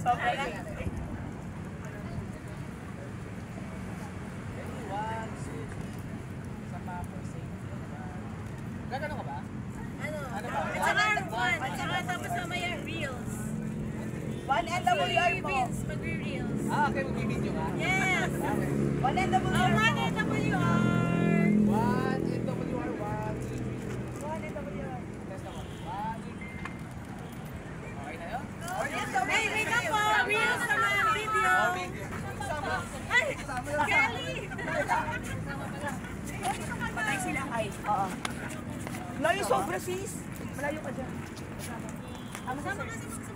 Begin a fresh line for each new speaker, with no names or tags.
Sobra lang.
Gagano ka ba?
Ano ba? At saka tapos mamaya reels.
1 NWR mo.
Mag-reels.
Okay, mag-video ka?
Yes!
1 NWR mo.
1 NWR!
1 NWR, 1, 2, 3.
1 NWR.
Test ako. 1, 2, 3. Okay na yun?
Hey, wait up po! Reels naman! Video!
Video.
Ay! Kelly!
Patay sila. Ay, oo. Layo sobra sis. Malayo ka dyan.
Sama ka sa